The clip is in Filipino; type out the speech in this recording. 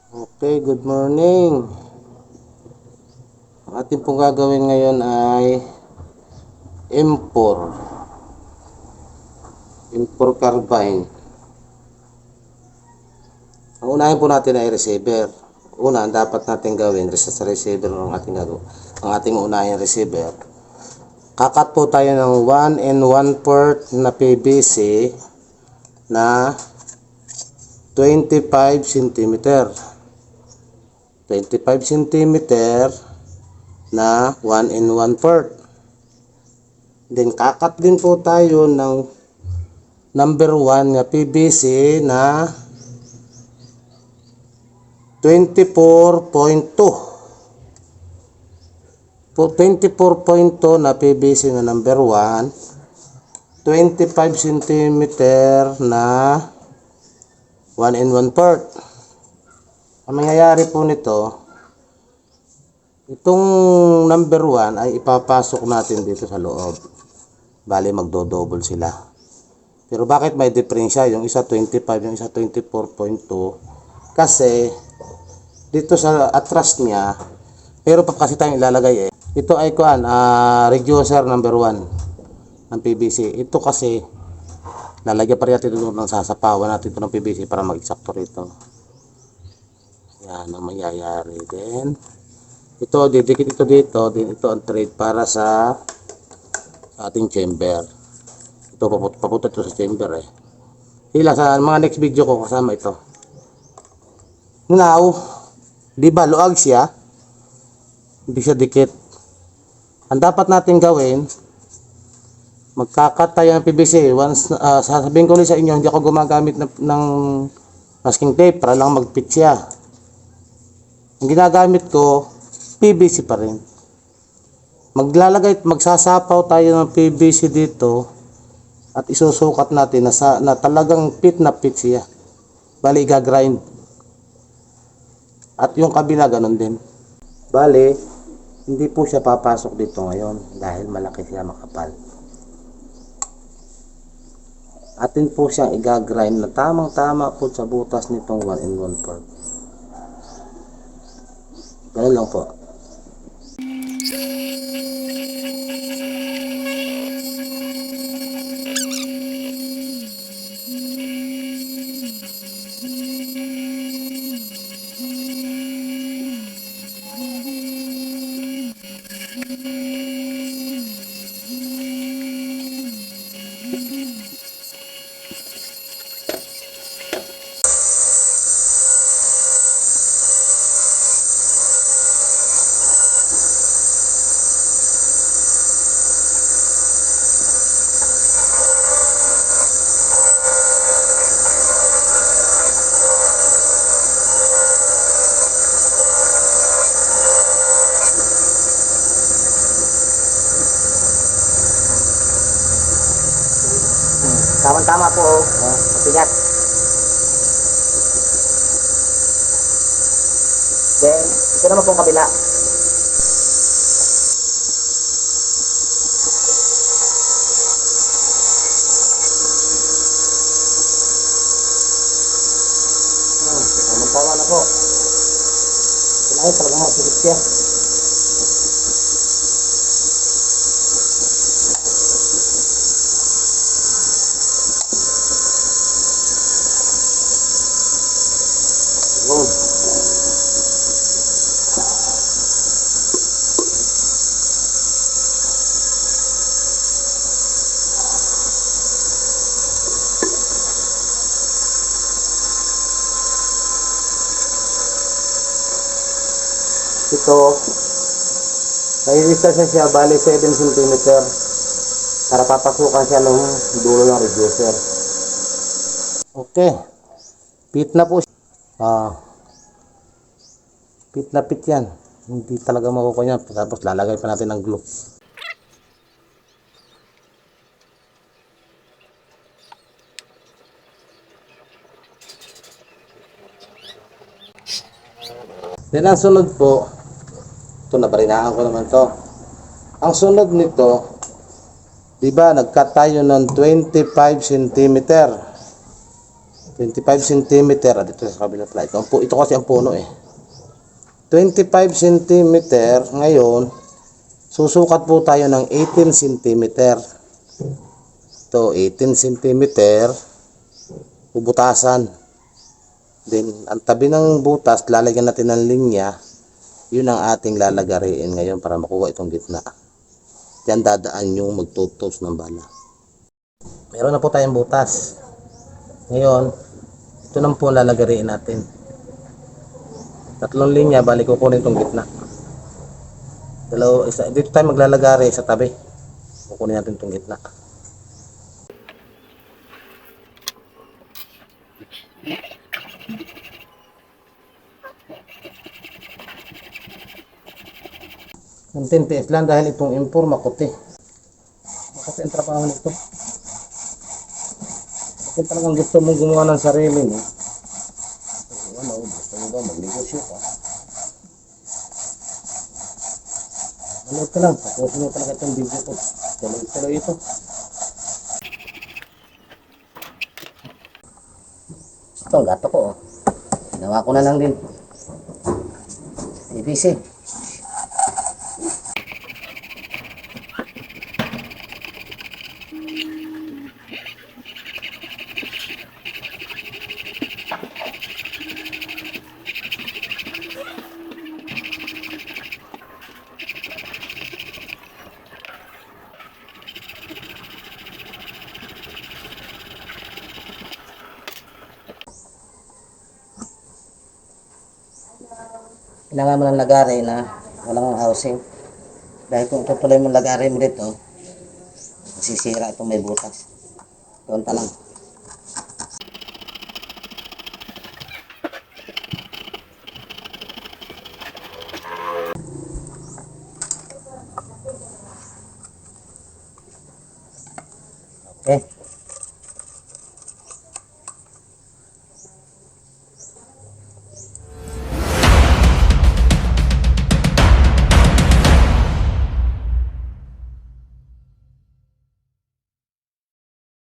Okay, good morning. Ang ating pong gagawin ngayon ay M4 carbine. Ang unahin po natin ay receiver. Una, ang dapat natin gawin sa receiver ang ating unahing receiver. Kakat po tayo ng 1 and 1/4 na PVC na 25 cm. 25 cm na 1 and 1/4. Then kakat din po tayo ng number 1 na PVC na 24.2. 24.2 na PVC na number 1, 25 cm na 1 and 1/4. Ang mangyayari po nito, itong number 1 ay ipapasok natin dito sa loob. Bali magdo-double sila. Pero bakit may diferensya? Yung isa 25, yung isa 24.2. Kasi dito sa atras niya, pero pa kasi tayong ilalagay Ito ay reducer number 1 ng PVC. Ito kasi lalagyan pa rin natin ito ng sasapawan natin ito ng PVC para mag-eksakto rito. Yan ang mangyayari din. Ito, didikit ito dito. Ito ang thread para sa ating chamber. Ito, papunta ito sa chamber Hila sa mga next video ko kasama ito. Now, di ba luag siya? Hindi siya dikit. Ang dapat natin gawin, magkakat tayo ng PVC. Once, sasabihin ko ulit sa inyo, hindi ako gumagamit ng masking tape para lang mag-fit siya. Ang ginagamit ko, PVC pa rin. Magsasapaw tayo ng PVC dito at isusukat natin na talagang fit na fit siya. Bali, i-grind. At yung kabila, ganun din. Bali, hindi po siya papasok dito ngayon dahil malaki siya, makapal. Atin po siyang i-grind na tamang-tama po sa butas nitong 1 and 1/4. Ganun lang po. Tama-tama po. Matigat. Then, ito naman pong kabila. Tama-tama na po. Kailangan talagang matigat siya. Ito, nai-distansya siya, bali 7 cm para papasukan siya ng dulo ng reducer. Okay, fit na po siya. Fit na fit yan. Hindi talaga makukuha yan. Tapos lalagay pa natin ng glue. Then ang sunod po, ito nabarinahan ko naman to. Ang sunod nito, di ba nag-cut tayo ng 25 cm. 25 cm. Dito sa kabila pala. Ito kasi ang puno eh. 25 cm. Ngayon, susukat po tayo ng 18 cm. Ito, 18 cm. Bubutasan. Then, ang tabi ng butas, lalagyan natin ng linya. Yun ang ating lalagariin ngayon para makuha itong gitna. Diyan dadaan yung magtutos ng bala. Meron na po tayong butas. Ngayon, ito na po lalagariin natin. 3 linya, balik kukunin itong gitna. Dito tayo maglalagari sa tabi. Kukunin natin itong gitna. Konting tiis lang dahil itong impor makuti. Makuti ang trabaho nito. Kung talagang gusto mong gumawa ng sarili mo, gusto mo ba magnegosyo ka? Manood ka lang, tapusin mo talaga itong video ko. Tuloy-tuloy ito. Ito ang gato ko. Ginawa ko na lang din. ABC. Kailangan mo ng lagari na walang housing. Dahil kung tutuloy mo lagari mo dito, masisira itong may butas. Tunta lang. Okay.